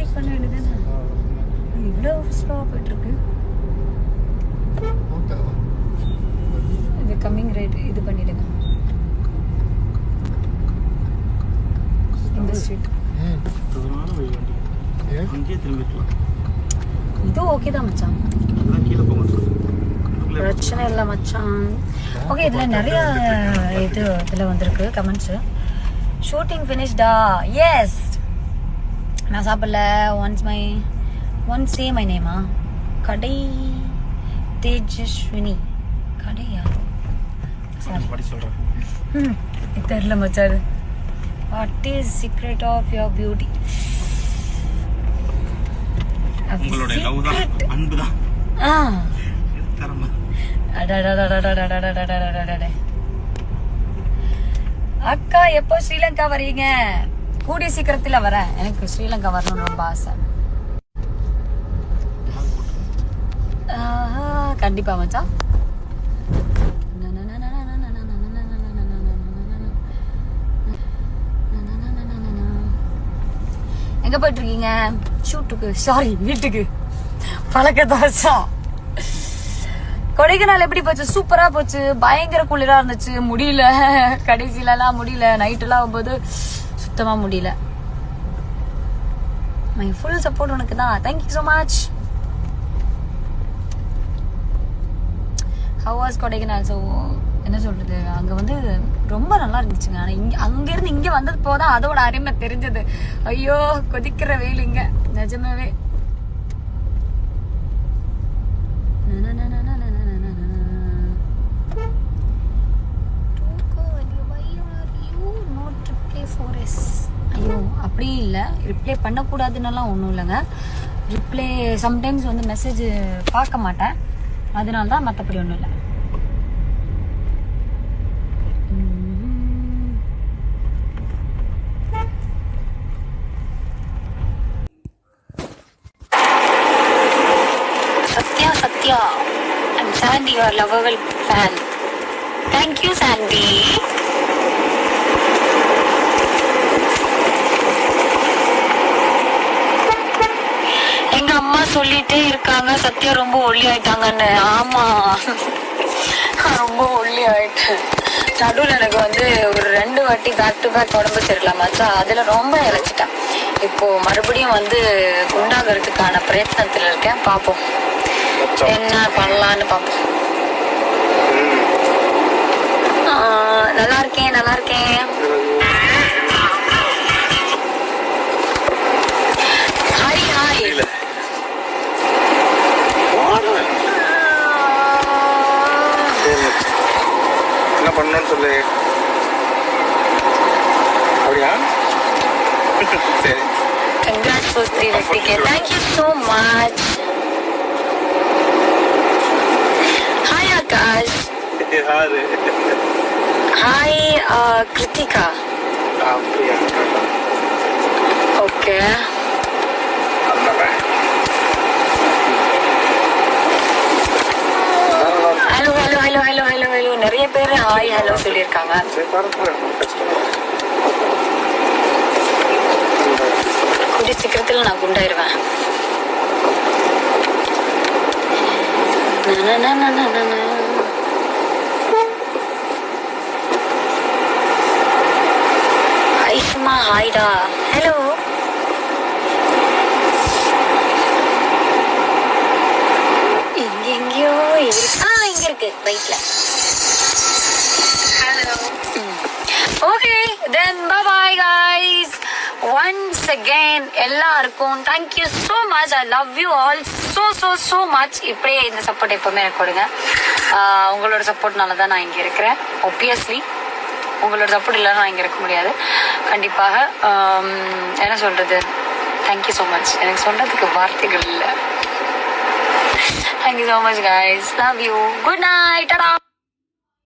Wait பண்ண வேண்டியதானே. இவ்வளோ ஸ்லோவாக போயிட்டுருக்கு. இது கம்மிங் ரேட் இது பண்ணிடுங்க. இந்த ஸ்ட்ரீட் இது ஓகே தான் மச்சான், பிரச்சனை இல்லை மச்சான். ஓகே, இதில் நிறைய இதில் வந்திருக்கு கமெண்ட்ஸு. ஷூட்டிங் ஃபினிஷ்டா? எஸ். நான் சாப்பிடல. ஒன்ஸ் சே மை நேமா? கடை தேஜஸ்வினி. கடையா? தெரியல மச்சான். What is secret of your beauty? உங்களுடைய லவ் தான், அன்பு தான். அக்கா எப்போ ஸ்ரீலங்கா வரீங்க? கூடிய சீக்கிரத்துல வரேன். எனக்கு ஸ்ரீலங்கா வரணும்னு ரொம்ப ஆசை. கண்டிப்பா மச்சான். எங்க போயிட்டு இருக்கீங்க? ஷூட்டுக்கு, சாரி வீட்டுக்கு. பழக்க தோசம். கொடைக்கானல் எப்படி போச்சு? சூப்பரா போச்சு. பயங்கர குளிரா இருந்துச்சு. முடியல, கடைசியில எல்லாம் முடியல. நைட் எல்லாம் ஆகும்போது சுத்தமா முடியல. மை ஃபுல் சப்போர்ட் உனக்கு தான். Thank you so much. How was Kodaikanal? So என்ன சொல்றது, அங்க வந்து ரொம்ப நல்லா இருந்துச்சுங்க. ஆனா அங்க இருந்து இங்க வந்தது போதான் அதோட அருமை தெரிஞ்சது. ஐயோ கொதிக்கிற வெயில் இங்க நிஜமாவே. ஐயோ அப்படி இல்லை, ரிப்ளை பண்ணக்கூடாதுன்னெல்லாம் ஒன்றும் இல்லைங்க. ரிப்ளை சம்டைம்ஸ் வந்து மெசேஜ் பார்க்க மாட்டேன், அதனால தான். மற்றபடி ஒன்றும் இல்லை. Satya, I'm Sandy, your lovable fan. Thank you, Sandy. எங்க அம்மா சொல்லிட்டே இருக்காங்க சத்யா ரொம்ப ஒல்லி ஆயிட்டாங்கன்னு. ஆமா, ரொம்ப ஒல்லி ஆயிட்டேன். நடுவில் எனக்கு வந்து ஒரு 2 வாட்டி பேக் டு பேக் உடம்பு சரியில்லாமச்சா, அதுல ரொம்ப இழைச்சிட்டேன். இப்போ மறுபடியும் வந்து குண்டாகிறதுக்கான பிரயத்னத்தில் இருக்கேன். பார்ப்போம் என்ன பண்ணலான்னு பார்ப்போம். நல்லா இருக்கேன், நல்லா இருக்கேன். Hi hi. என்ன பண்ணணும்னு சொல்லு. அப்படியா? சரி. Congrats for 350K. Thank you so much. Hi Akash. யாரு? Hi Kritika. அப்படியா? Okay. ஹலோ நிறைய பேர் ஹாய் ஹலோ சொல்லியிருக்காங்க. கூடிய சீக்கிரத்துல நான் குண்டாயிருவேன். ஐஷ்மா ஹாய்டா. ஹலோ. எங்கெங்கயோ இங்க இருக்கு ரைட்ல. Okay, then bye-bye guys. Once again, எல்லாருக்கும் thank you so much. I love you all so much. இப்படியே இந்த சப்போர்ட் எப்பவுமே எனக்கு கொடுங்க. உங்களோட சப்போர்ட்னால தான் நான் இங்கே இருக்கிறேன். obviously உங்களோட சப்போர்ட் இல்லைன்னா நான் இங்கே இருக்க முடியாது. கண்டிப்பாக என்ன சொல்றது, thank you so much. எனக்கு சொல்றதுக்கு வார்த்தைகள் இல்லை. Thank you so much guys. Love you. Good night. Ta-da.